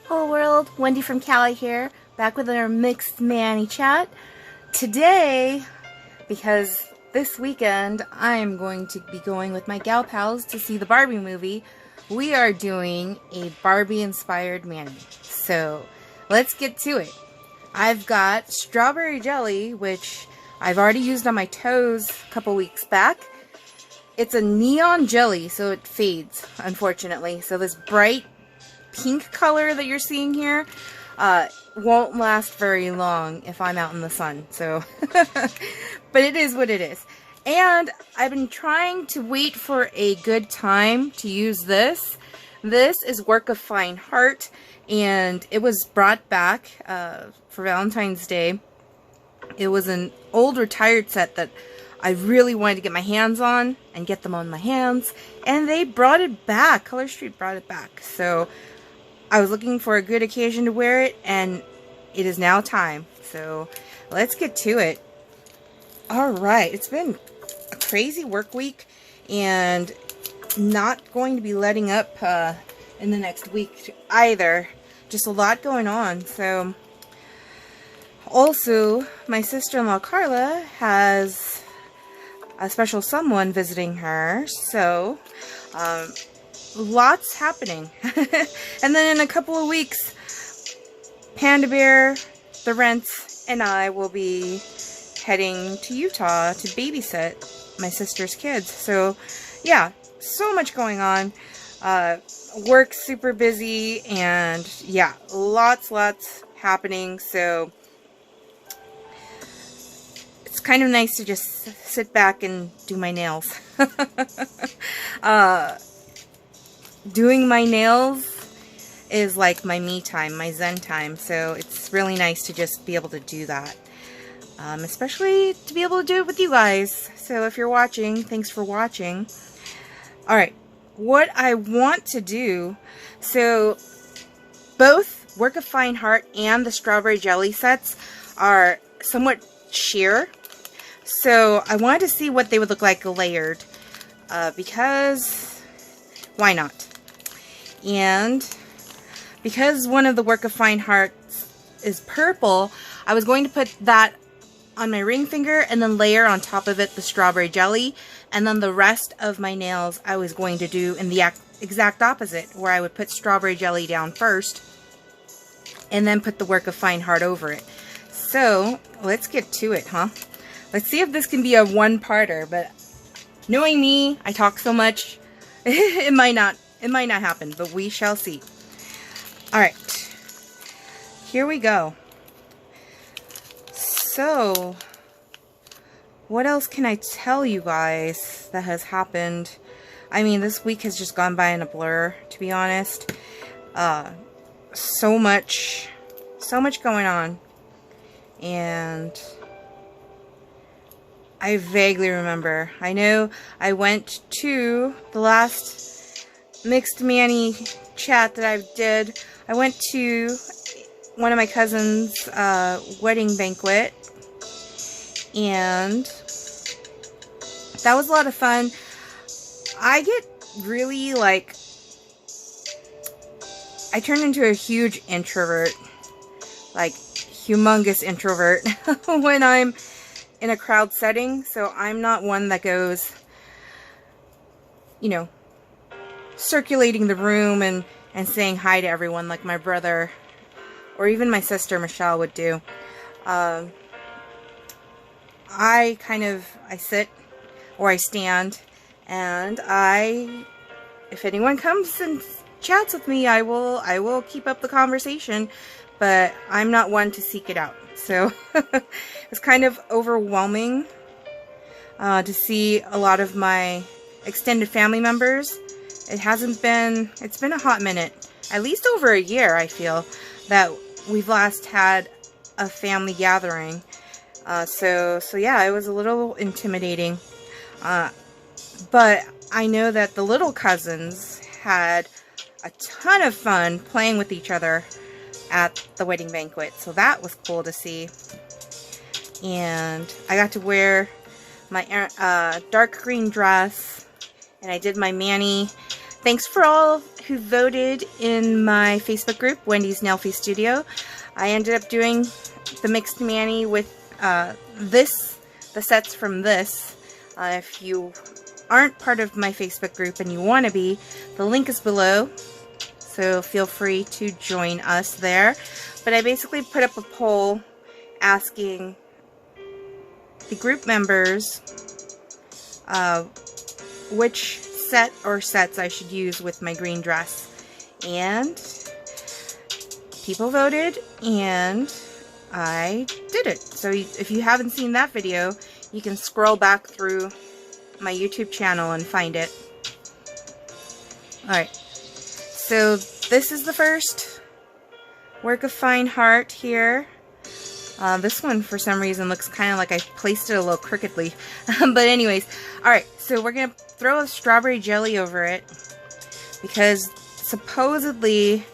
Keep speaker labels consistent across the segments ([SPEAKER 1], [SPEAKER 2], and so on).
[SPEAKER 1] Hello world, Wendy from Cali here, back with our mixed Manny chat. Today, because this weekend I'm going to be going with my gal pals to see the Barbie movie, we are doing a Barbie inspired Manny. So let's get to it. I've got strawberry jelly, which I've already used on my toes a couple weeks back. It's a neon jelly, so it fades, unfortunately. So this bright pink color that you're seeing here won't last very long if I'm out in the sun. So, but it is what it is. And I've been trying to wait for a good time to use this. This is Work of Fine Heart, and it was brought back for Valentine's Day. It was an old retired set that I really wanted to get my hands on and get them on my hands, and they brought it back. Color Street brought it back. So I was looking for a good occasion to wear it, and it is now time. So let's get to it. Alright, it's been a crazy work week and not going to be letting up in the next week either. Just a lot going on. So also, my sister-in-law Carla has a special someone visiting her, so lots happening. And then in a couple of weeks, Panda Bear, the Rents, and I will be heading to Utah to babysit my sister's kids. So yeah, so much going on. Work's super busy, and yeah, lots happening. So it's kind of nice to just sit back and do my nails. Doing my nails is like my me time, my zen time, so it's really nice to just be able to do that. Especially to be able to do it with you guys. So if you're watching, thanks for watching. Alright, what I want to do, so both Work of Fine Heart and the strawberry jelly sets are somewhat sheer. So I wanted to see what they would look like layered, because why not? And because one of the Work of Fine Hearts is purple, I was going to put that on my ring finger and then layer on top of it the strawberry jelly, and then the rest of my nails I was going to do in the exact opposite, where I would put strawberry jelly down first and then put the Work of Fine Heart over it. So let's get to it, huh? Let's see if this can be a one-parter, but knowing me, I talk so much, it might not happen, but we shall see. Alright, here we go. So, what else can I tell you guys that has happened? I mean, this week has just gone by in a blur, to be honest. So much going on. And I vaguely remember. I know I went to the last Mixed Manny chat that I did. I went to one of my cousin's wedding banquet, and that was a lot of fun. I get really, like, I turn into a huge introvert, like humongous introvert when I'm in a crowd setting, so I'm not one that goes, you know, circulating the room and saying hi to everyone like my brother or even my sister Michelle would do. I sit or I stand, and if anyone comes and chats with me, I will keep up the conversation, but I'm not one to seek it out. So it's kind of overwhelming to see a lot of my extended family members. It's been a hot minute, at least over a year, I feel, that we've last had a family gathering. So yeah, it was a little intimidating. But I know that the little cousins had a ton of fun playing with each other at the wedding banquet, so that was cool to see. And I got to wear my dark green dress, and I did my Manny thanks for all who voted in my Facebook group, Wendy's Nailfee Studio. I ended up doing the mixed mani with the sets from this. If you aren't part of my Facebook group and you want to be, the link is below, so feel free to join us there. But I basically put up a poll asking the group members which set or sets I should use with my green dress, and people voted and I did it. So if you haven't seen that video, you can scroll back through my YouTube channel and find it. Alright, so this is the first work of fine art here. This one for some reason looks kind of like I placed it a little crookedly. But anyways, alright, so we're going to throw a strawberry jelly over it because supposedly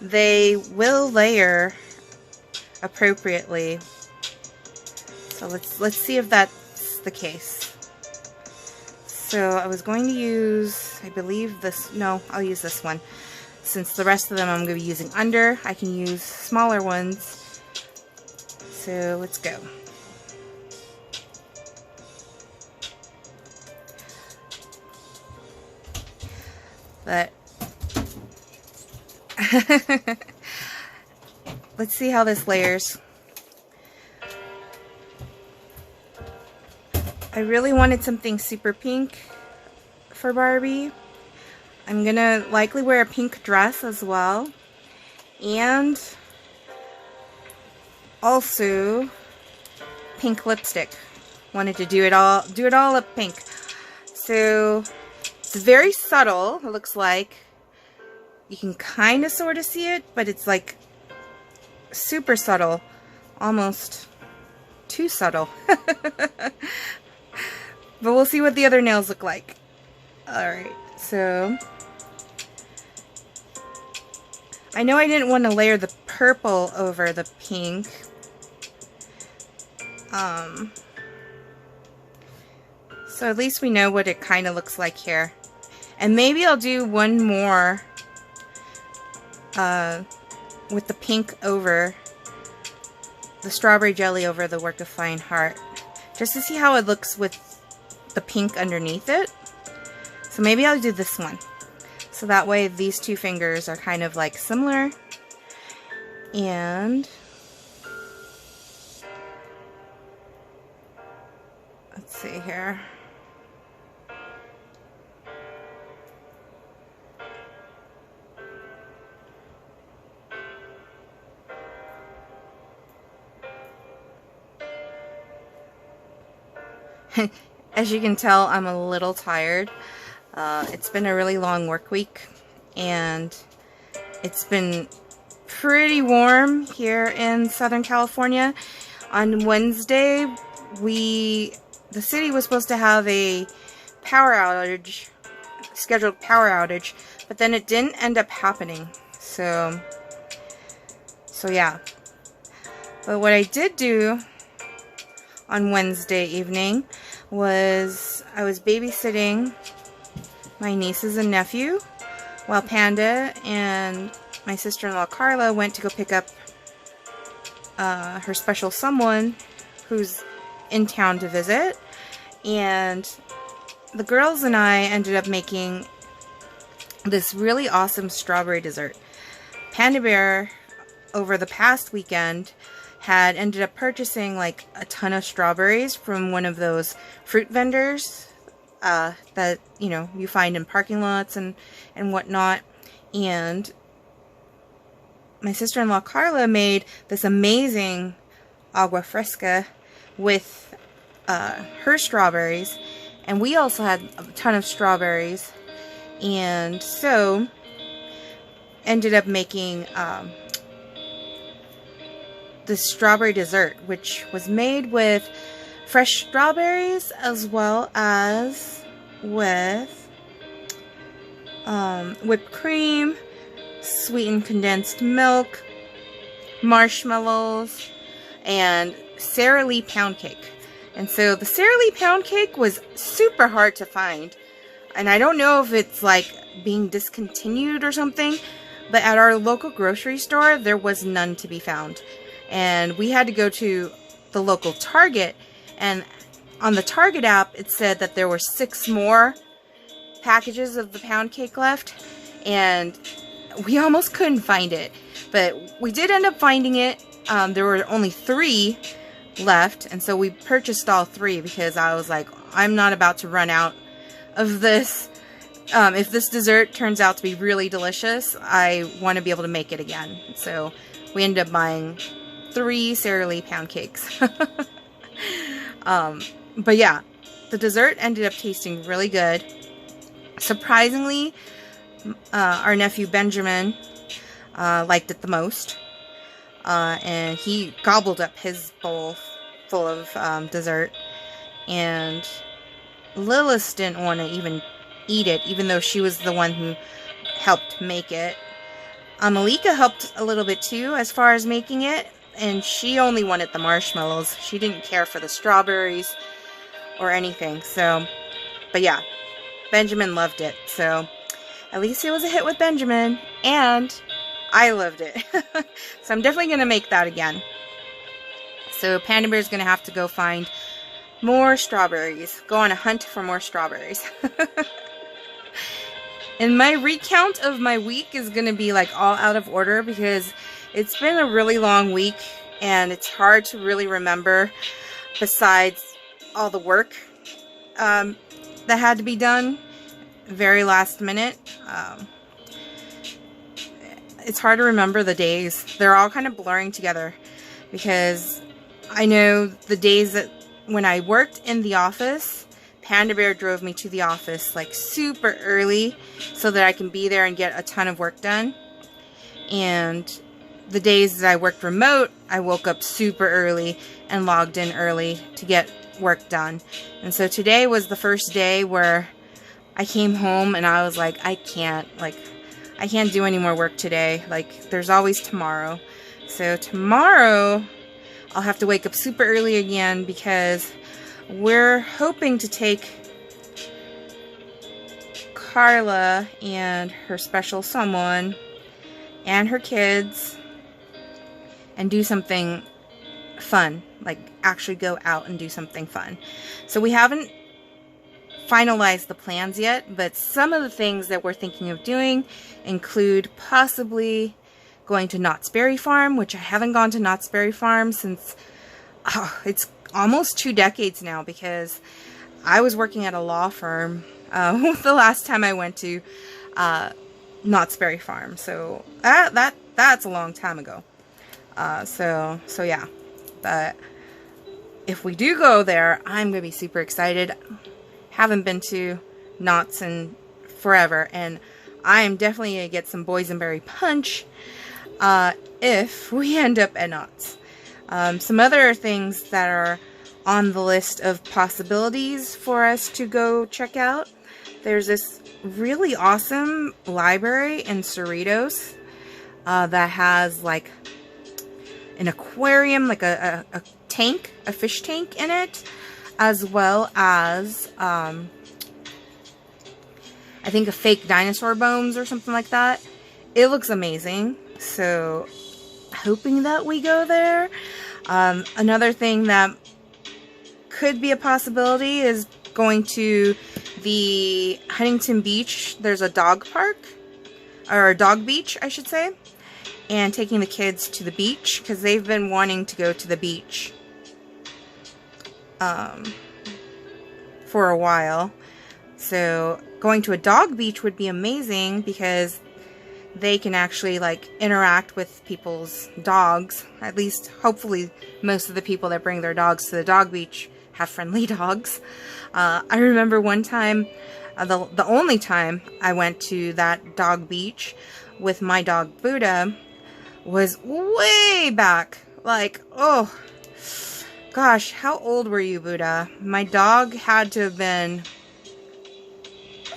[SPEAKER 1] they will layer appropriately. So let's see if that's the case. So I was going to use, I believe this, no, I'll use this one. Since the rest of them I'm going to be using under, I can use smaller ones. So let's go. But let's see how this layers. I really wanted something super pink for Barbie. I'm gonna likely wear a pink dress as well, and also pink lipstick. Wanted to do it all up pink. So it's very subtle, it looks like. You can kind of sort of see it, but it's like super subtle, almost too subtle. But we'll see what the other nails look like. Alright, so I know I didn't want to layer the purple over the pink. So at least we know what it kind of looks like here. And maybe I'll do one more with the pink over, the strawberry jelly over the work of fine art, just to see how it looks with the pink underneath it. So maybe I'll do this one. So that way these two fingers are kind of like similar. And let's see here. As you can tell, I'm a little tired. It's been a really long work week, and it's been pretty warm here in Southern California. On Wednesday, the city was supposed to have a power outage, scheduled power outage, but then it didn't end up happening. So yeah. But what I did do on Wednesday evening was I was babysitting my nieces and nephew while Panda and my sister-in-law Carla went to go pick up her special someone who's in town to visit. And the girls and I ended up making this really awesome strawberry dessert. Panda Bear, over the past weekend, had ended up purchasing like a ton of strawberries from one of those fruit vendors that, you know, you find in parking lots and whatnot. And my sister-in-law Carla made this amazing agua fresca with her strawberries, and we also had a ton of strawberries, and so ended up making the strawberry dessert, which was made with fresh strawberries as well as with whipped cream, sweetened condensed milk, marshmallows, and Sara Lee pound cake. And so the Sara Lee pound cake was super hard to find. and I don't know if it's like being discontinued or something, but at our local grocery store, there was none to be found. And we had to go to the local Target, and on the Target app, it said that there were 6 more packages of the pound cake left, and we almost couldn't find it. But we did end up finding it. There were only 3 left, and so we purchased all 3 because I was like, I'm not about to run out of this. If this dessert turns out to be really delicious, I want to be able to make it again. So we ended up buying 3 Sara Lee pound cakes. But yeah, the dessert ended up tasting really good. Surprisingly, our nephew Benjamin liked it the most. And he gobbled up his bowl full of dessert. And Lilith didn't want to even eat it, even though she was the one who helped make it. Malika helped a little bit too as far as making it, and she only wanted the marshmallows. She didn't care for the strawberries or anything. So, but yeah, Benjamin loved it. So at least it was a hit with Benjamin, and I loved it. So I'm definitely going to make that again. So Panda Bear's going to have to go find more strawberries. Go on a hunt for more strawberries. And my recount of my week is going to be like all out of order because it's been a really long week and it's hard to really remember besides all the work that had to be done very last minute. It's hard to remember the days. They're all kind of blurring together because I know the days that when I worked in the office, Panda Bear drove me to the office like super early so that I can be there and get a ton of work done. And the days that I worked remote, I woke up super early and logged in early to get work done. And so today was the first day where I came home and I was like, I can't do any more work today. Like, there's always tomorrow. So tomorrow I'll have to wake up super early again because we're hoping to take Carla and her special someone and her kids and do something fun, like actually go out and do something fun. So we haven't finalized the plans yet, but some of the things that we're thinking of doing include possibly going to Knott's Berry Farm, which I haven't gone to Knott's Berry Farm since it's almost 2 decades now, because I was working at a law firm the last time I went to Knott's Berry Farm. So that's a long time ago. So yeah, but if we do go there, I'm gonna be super excited. Haven't been to Knott's in forever, and I am definitely gonna get some boysenberry punch if we end up at Knott's. Some other things that are on the list of possibilities for us to go check out. There's this really awesome library in Cerritos that has like an aquarium, like a tank, a fish tank in it, as well as I think a fake dinosaur bones or something like that. It looks amazing. So hoping that we go there. Another thing that could be a possibility is going to the Huntington Beach. There's a dog park, or a dog beach, I should say, and taking the kids to the beach because they've been wanting to go to the beach for a while. So going to a dog beach would be amazing because they can actually like interact with people's dogs. At least, hopefully, most of the people that bring their dogs to the dog beach have friendly dogs. I remember one time, the only time I went to that dog beach with my dog Buddha was way back. Like, oh gosh, how old were you, Buddha? My dog had to have been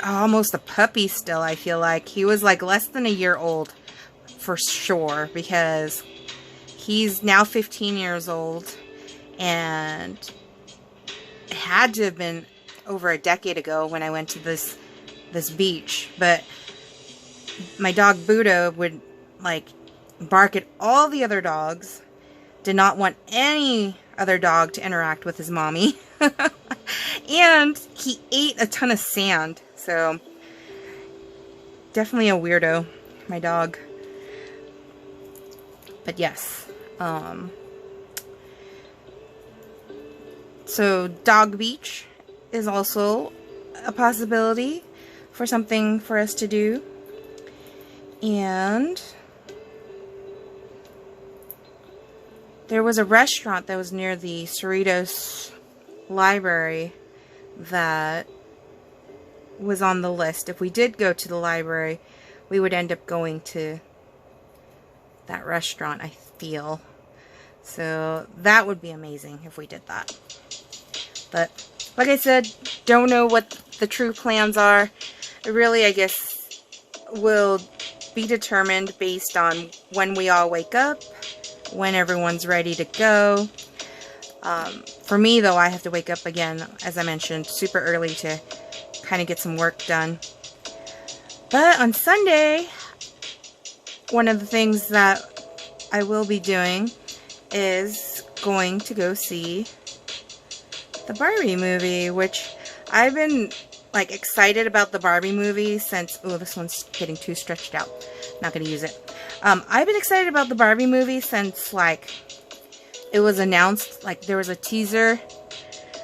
[SPEAKER 1] almost a puppy still, I feel like. He was like less than a year old for sure, because he's now 15 years old, and it had to have been over a decade ago when I went to this this beach, but my dog Buddha would like bark at all the other dogs, did not want any other dog to interact with his mommy, and he ate a ton of sand, so definitely a weirdo, my dog. But yes, so Dog Beach is also a possibility for something for us to do. And there was a restaurant that was near the Cerritos Library that was on the list. If we did go to the library, we would end up going to that restaurant, I feel. So that would be amazing if we did that. But like I said, don't know what the true plans are. It really, I guess, will be determined based on when we all wake up, when everyone's ready to go. For me, though, I have to wake up again, as I mentioned, super early to kind of get some work done. But on Sunday, one of the things that I will be doing is going to go see the Barbie movie, which I've been like excited about the Barbie movie since, oh, this one's getting too stretched out. Not going to use it. I've been excited about the Barbie movie since like it was announced, like there was a teaser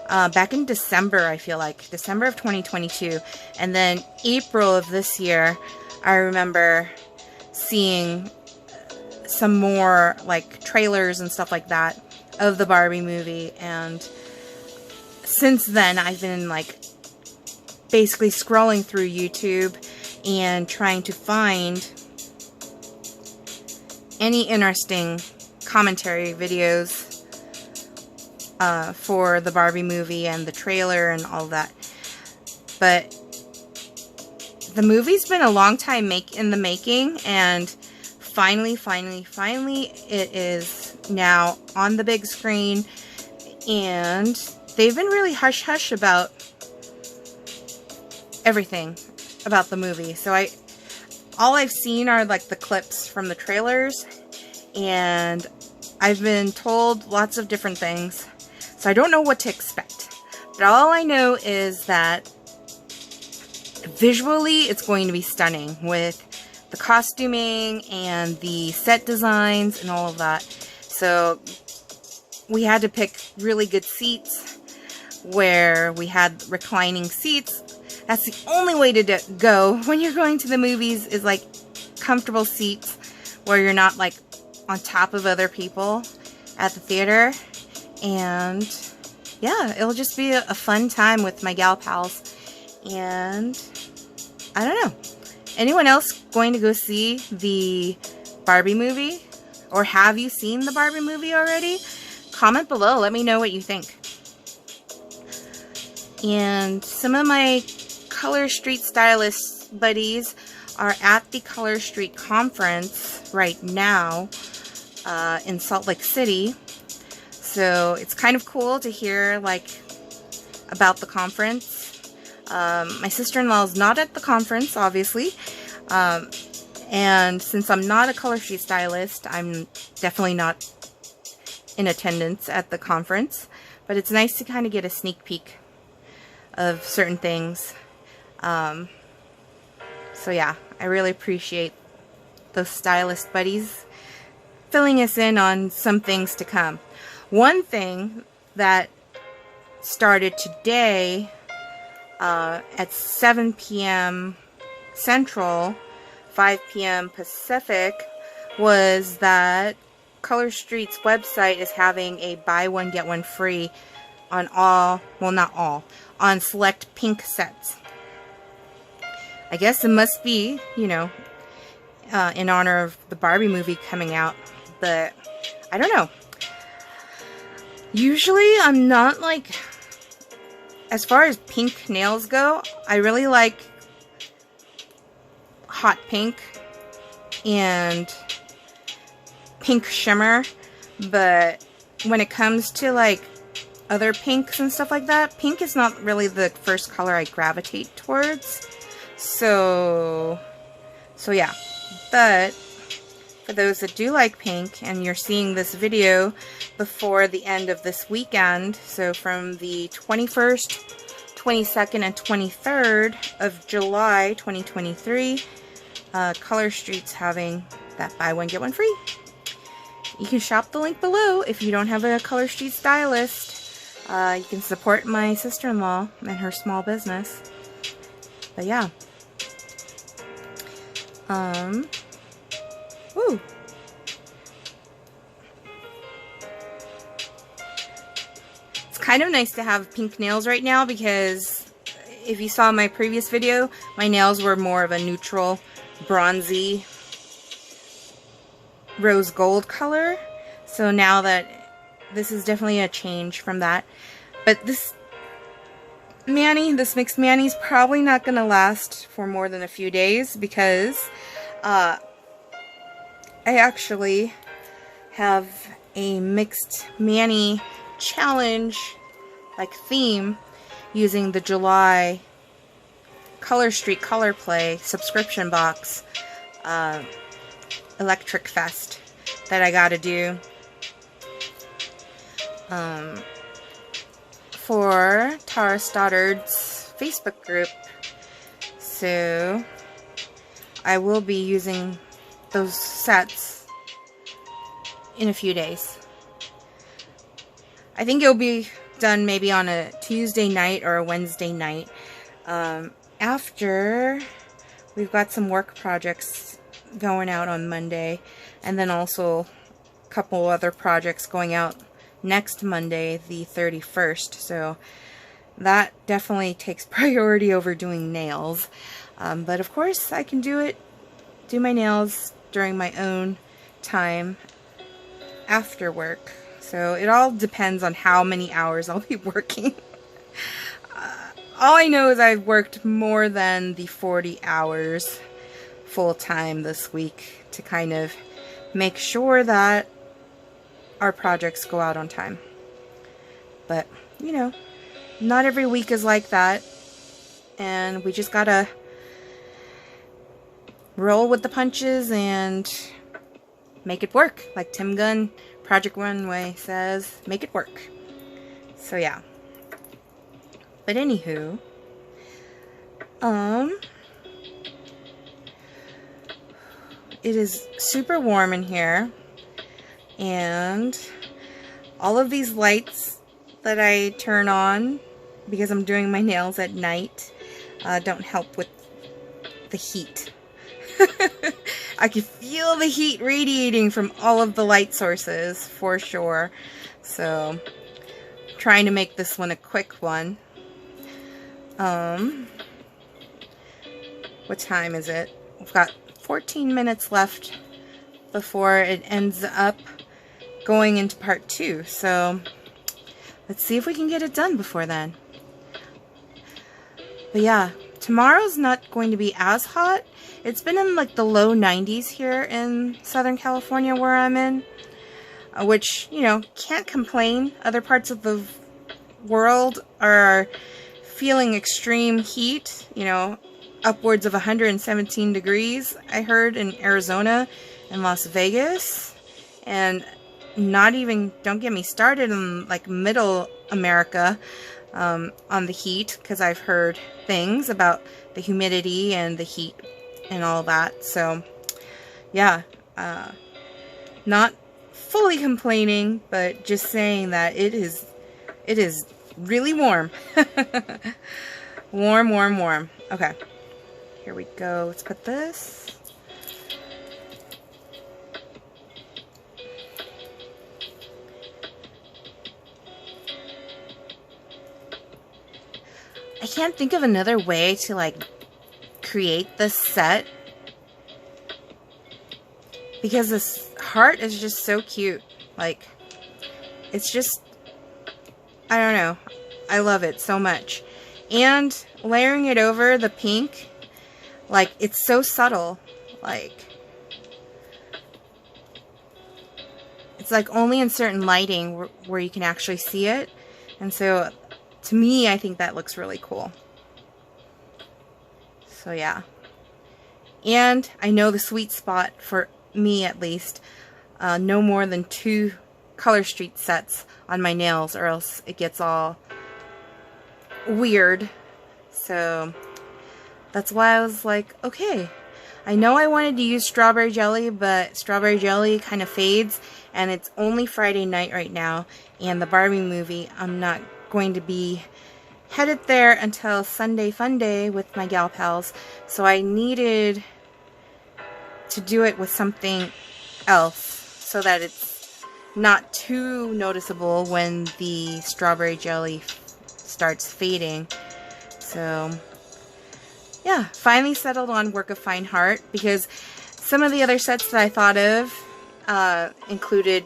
[SPEAKER 1] back in December, I feel like, December of 2022, and then April of this year, I remember seeing some more like trailers and stuff like that of the Barbie movie, and since then I've been like basically scrolling through YouTube and trying to find any interesting commentary videos for the Barbie movie and the trailer and all that. But the movie's been a long time in the making, and finally it is now on the big screen, and they've been really hush-hush about everything about the movie. So all I've seen are like the clips from the trailers, and I've been told lots of different things, so I don't know what to expect. But all I know is that visually it's going to be stunning with the costuming and the set designs and all of that. So we had to pick really good seats where we had reclining seats. That's the only way to go when you're going to the movies, is like comfortable seats where you're not like on top of other people at the theater. And yeah, it'll just be a fun time with my gal pals. And I don't know, anyone else going to go see the Barbie movie? Or have you seen the Barbie movie already? Comment below, let me know what you think. And some of my Color Street stylist buddies are at the Color Street conference right now in Salt Lake City. So it's kind of cool to hear like about the conference. My sister-in-law is not at the conference, obviously. And since I'm not a Color Street stylist, I'm definitely not in attendance at the conference. But it's nice to kind of get a sneak peek of certain things. So yeah, I really appreciate those stylist buddies filling us in on some things to come. One thing that started today at 7 p.m. Central, 5 p.m. Pacific, was that Color Street's website is having a buy one get one free on all, well, not all, on select pink sets. I guess it must be, you know, in honor of the Barbie movie coming out, but I don't know. Usually I'm not like, as far as pink nails go, I really like hot pink and pink shimmer, but when it comes to like other pinks and stuff like that, pink is not really the first color I gravitate towards. So yeah, but for those that do like pink, and you're seeing this video before the end of this weekend, so from the 21st, 22nd, and 23rd of July 2023, Color Street's having that buy one get one free. You can shop the link below if you don't have a Color Street stylist. You can support my sister-in-law and her small business. But yeah. Woo. It's kind of nice to have pink nails right now because if you saw my previous video, my nails were more of a neutral, bronzy, rose gold color. So now that this is definitely a change from that. But this mixed Manny is probably not going to last for more than a few days because I actually have a mixed Manny challenge like theme using the July Color Street Color Play subscription box Electric Fest that I gotta do for Tara Stoddard's Facebook group. So I will be using those sets in a few days. I think it'll be done maybe on a Tuesday night or a Wednesday night. After we've got some work projects going out on Monday, and then also a couple other projects going out next Monday, the 31st. So that definitely takes priority over doing nails. But of course I can do my nails during my own time after work. So it all depends on how many hours I'll be working. All I know is I've worked more than the 40 hours full-time this week to kind of make sure that our projects go out on time. But, you know, not every week is like that, and we just gotta roll with the punches and make it work. Like Tim Gunn, Project Runway says, make it work. So yeah. But anywho, it is super warm in here, and all of these lights that I turn on because I'm doing my nails at night don't help with the heat. I can feel the heat radiating from all of the light sources for sure. So, trying to make this one a quick one. What time is it? We've got 14 minutes left before it ends up going into part 2. So, let's see if we can get it done before then. But yeah, tomorrow's not going to be as hot. It's been in like the low 90s here in Southern California where I'm in, which, you know, can't complain. Other parts of the world are feeling extreme heat, you know, upwards of 117 degrees, I heard, in Arizona and Las Vegas. And not even, don't get me started in like middle America on the heat, because I've heard things about the humidity and the heat and all that. So yeah, not fully complaining, but just saying that it is really warm. Warm, warm, warm. Okay, here we go. Let's put this. I can't think of another way to like create this set because this heart is just so cute. Like, it's just, I don't know, I love it so much. And layering it over the pink, like, it's so subtle. Like, it's like only in certain lighting where you can actually see it. And so to me, I think that looks really cool. So yeah. And I know the sweet spot for me, at least, no more than 2 Color Street sets on my nails, or else it gets all weird. So that's why I was like, okay, I know I wanted to use strawberry jelly, but strawberry jelly kind of fades, and it's only Friday night right now, and the Barbie movie, I'm not going to be headed there until Sunday Fun Day with my gal pals, so I needed to do it with something else so that it's not too noticeable when the strawberry jelly starts fading. So yeah, finally settled on Work of Fine Heart, because some of the other sets that I thought of included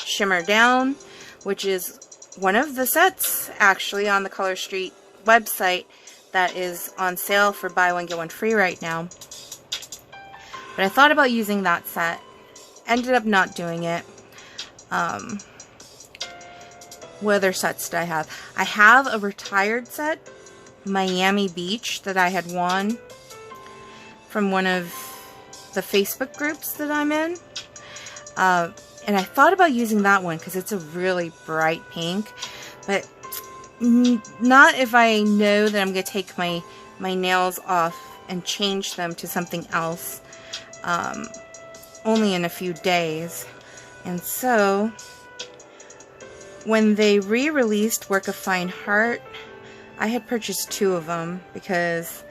[SPEAKER 1] Shimmer Down, which is one of the sets actually on the Color Street website that is on sale for buy one get one free right now. But I thought about using that set. Ended up not doing it. What other sets did I have? I have a retired set, Miami Beach, that I had won from one of the Facebook groups that I'm in. And I thought about using that one because it's a really bright pink. But not if I know that I'm going to take my nails off and change them to something else. Only in a few days. And so when they re-released Work of Fine Heart, I had purchased 2 of them because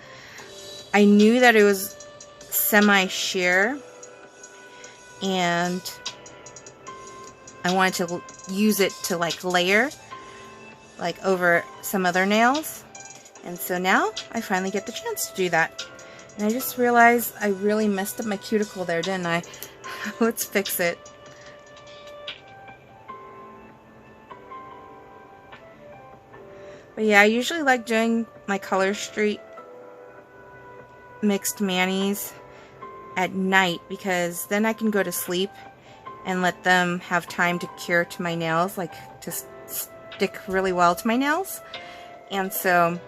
[SPEAKER 1] I knew that it was semi-sheer and I wanted to use it to like layer like over some other nails. And so now I finally get the chance to do that. And I just realized I really messed up my cuticle there, didn't I? Let's fix it. But yeah, I usually like doing my Color Street mixed manis at night because then I can go to sleep and let them have time to cure to my nails, like to stick really well to my nails. And so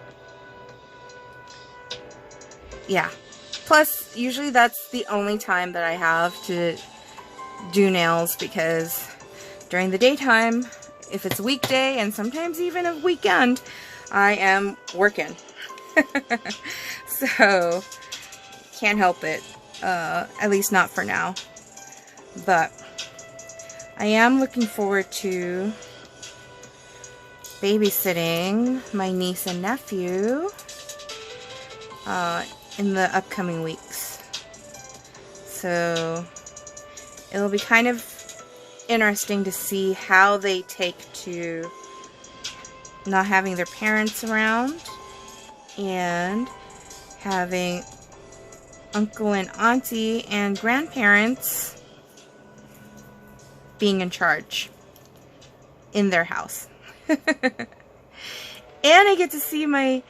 [SPEAKER 1] yeah. Plus, usually that's the only time that I have to do nails, because during the daytime, if it's a weekday and sometimes even a weekend, I am working. So, can't help it. At least not for now. But I am looking forward to babysitting my niece and nephew in the upcoming weeks. So it'll be kind of interesting to see how they take to not having their parents around and having uncle and auntie and grandparents being in charge in their house. And I get to see my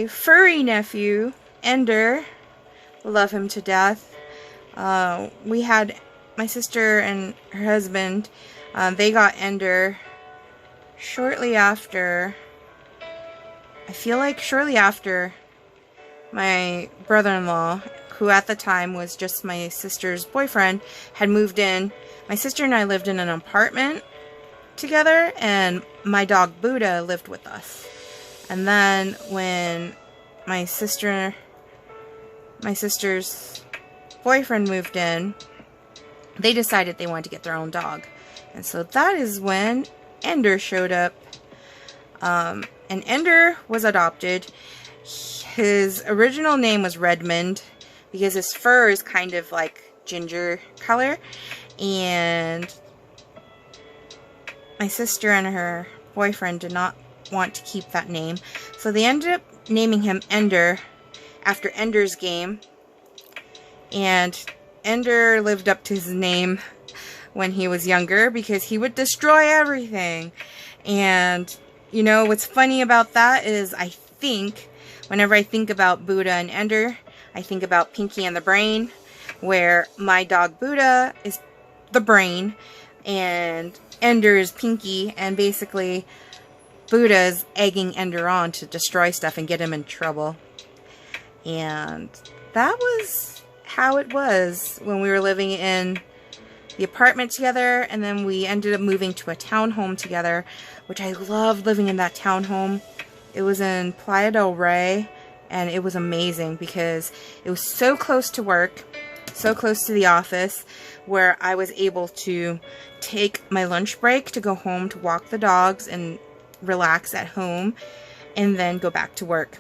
[SPEAKER 1] furry nephew, Ender. Love him to death. We had my sister and her husband, they got Ender shortly after, I feel like shortly after my brother-in-law, who at the time was just my sister's boyfriend, had moved in. My sister and I lived in an apartment together, and my dog Buddha lived with us. And then when my sister's boyfriend moved in, they decided they wanted to get their own dog. And so that is when Ender showed up. And Ender was adopted. His original name was Redmond because his fur is kind of like ginger color. And my sister and her boyfriend did not want to keep that name. So they ended up naming him Ender after Ender's Game. And Ender lived up to his name when he was younger because he would destroy everything. And, you know, what's funny about that is I think, whenever I think about Buddha and Ender, I think about Pinky and the Brain, where my dog Buddha is the brain and Ender is Pinky, and basically Buddha's egging Ender on to destroy stuff and get him in trouble. And that was how it was when we were living in the apartment together, and then we ended up moving to a townhome together, which I loved living in that townhome. It was in Playa del Rey, and it was amazing because it was so close to work, so close to the office, where I was able to take my lunch break to go home to walk the dogs and relax at home, and then go back to work.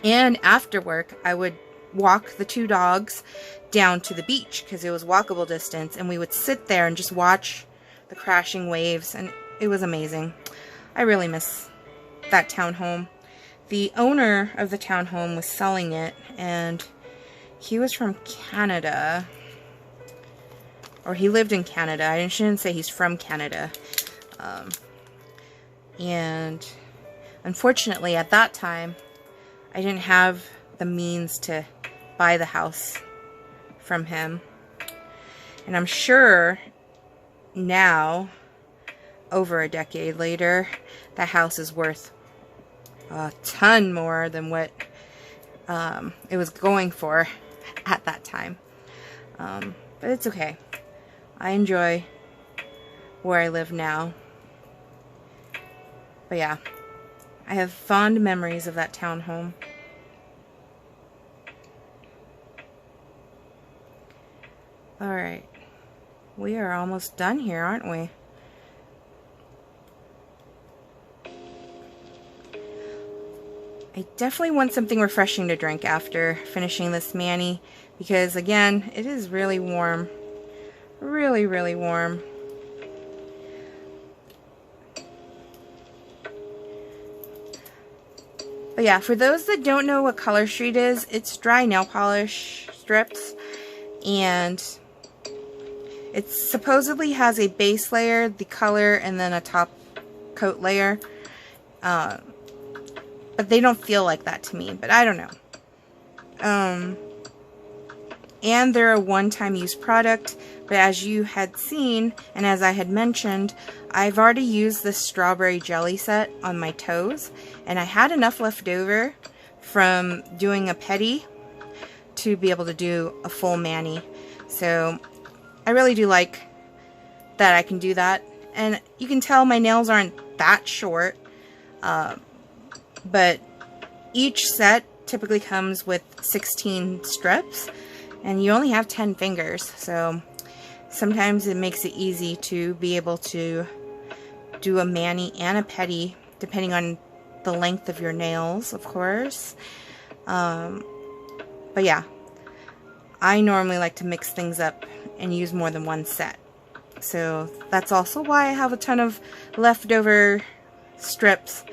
[SPEAKER 1] And after work, I would walk the 2 dogs down to the beach because it was walkable distance, and we would sit there and just watch the crashing waves, and it was amazing. I really miss that townhome. The owner of the townhome was selling it, and he was from Canada, or he lived in Canada. I shouldn't say he's from Canada. And unfortunately at that time I didn't have the means to buy the house from him. And I'm sure now, over a decade later, that house is worth a ton more than what it was going for at that time. But it's okay. I enjoy where I live now. But yeah, I have fond memories of that townhome. Alright, we are almost done here, aren't we? I definitely want something refreshing to drink after finishing this mani, because again, it is really warm. Really, really warm. But yeah, for those that don't know what Color Street is, it's dry nail polish strips, and it supposedly has a base layer, the color, and then a top coat layer. But they don't feel like that to me, but I don't know. And they're a one-time use product, but as you had seen, and as I had mentioned, I've already used this strawberry jelly set on my toes, and I had enough left over from doing a pedi to be able to do a full mani. So I really do like that I can do that. And you can tell my nails aren't that short, but each set typically comes with 16 strips, and you only have 10 fingers, so sometimes it makes it easy to be able to do a mani and a pedi, depending on the length of your nails, of course. But yeah, I normally like to mix things up and use more than one set. So that's also why I have a ton of leftover strips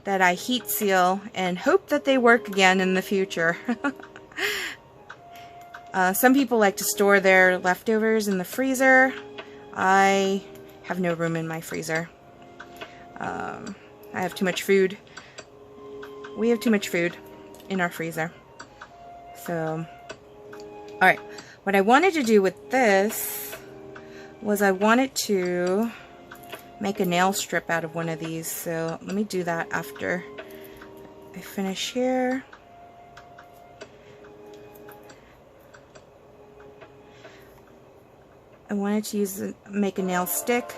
[SPEAKER 1] that I heat seal and hope that they work again in the future. Some people like to store their leftovers in the freezer. I have no room in my freezer. I have too much food. We have too much food in our freezer. So, alright. What I wanted to do with this was I wanted to make a nail strip out of one of these. So let me do that after I finish here. I wanted to make a nail stick.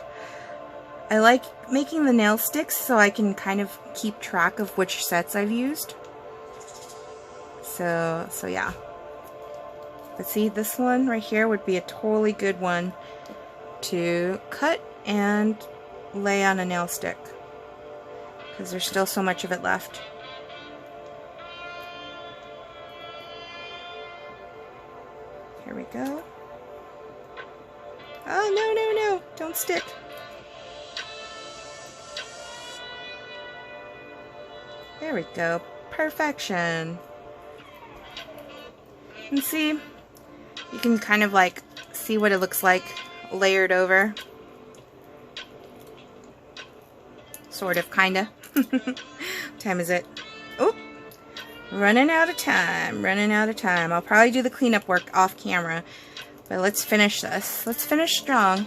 [SPEAKER 1] I like making the nail sticks so I can kind of keep track of which sets I've used. So yeah. But see, this one right here would be a totally good one to cut and lay on a nail stick, because there's still so much of it left. Here we go. Oh, no, don't stick. There we go. Perfection. And see, you can kind of like see what it looks like layered over. Sort of, kinda. What time is it? Oh, running out of time. Running out of time. I'll probably do the cleanup work off camera. But let's finish this. Let's finish strong.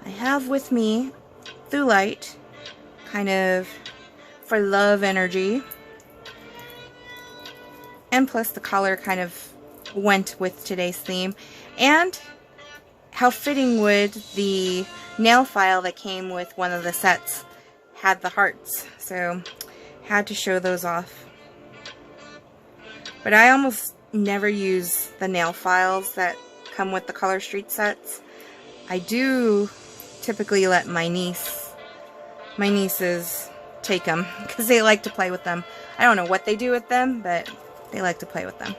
[SPEAKER 1] I have with me Thulite kind of for love energy. And plus the color kind of went with today's theme. And how fitting would the nail file that came with one of the sets had the hearts. So had to show those off. But I almost never use the nail files that come with the Color Street sets. I do typically let my nieces take them because they like to play with them. I don't know what they do with them, but they like to play with them.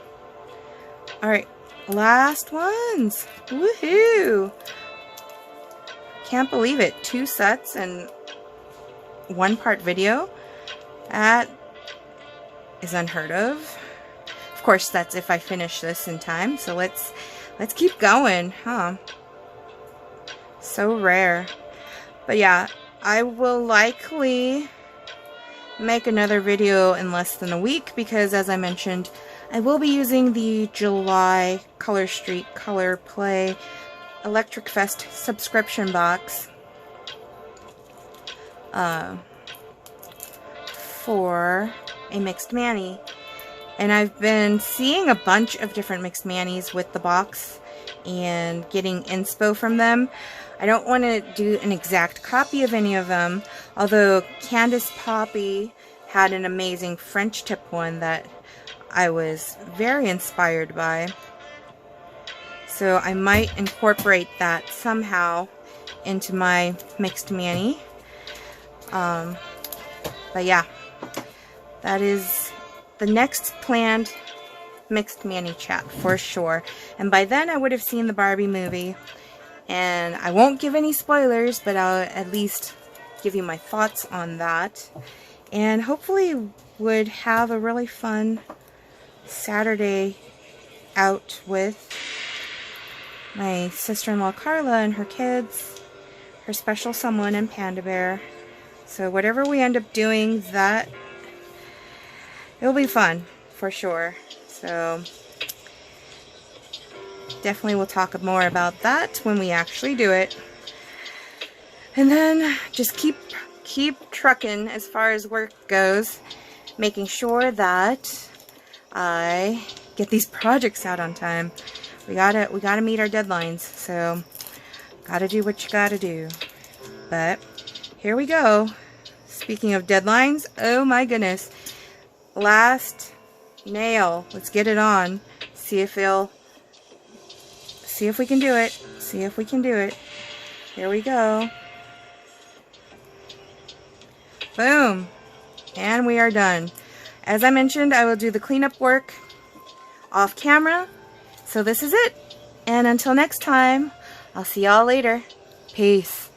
[SPEAKER 1] Alright, last ones. Woohoo! Can't believe it. 2 sets and 1 part video. That is unheard of. Of course, that's if I finish this in time. So let's keep going, huh? So rare. But yeah, I will likely make another video in less than a week because, as I mentioned, I will be using the July Color Street Color Play Electric Fest subscription box for a Mixed Mani. And I've been seeing a bunch of different Mixed Manis with the box and getting inspo from them. I don't want to do an exact copy of any of them, although Candace Poppy had an amazing French tip one that I was very inspired by. So I might incorporate that somehow into my Mixed Mani. But yeah, that is the next planned Mixed Mani chat for sure. And by then I would have seen the Barbie movie. And I won't give any spoilers, but I'll at least give you my thoughts on that. And hopefully would have a really fun Saturday out with my sister-in-law Carla and her kids, her special someone, and Panda Bear. So whatever we end up doing, that it'll be fun for sure. So definitely we'll talk more about that when we actually do it. And then just keep trucking as far as work goes, making sure that I get these projects out on time. We gotta meet our deadlines, so gotta do what you gotta do. But here we go. Speaking of deadlines, oh my goodness. Last nail. Let's get it on. See if we can do it. See if we can do it. Here we go. Boom. And we are done. As I mentioned, I will do the cleanup work off camera. So this is it. And until next time, I'll see y'all later. Peace.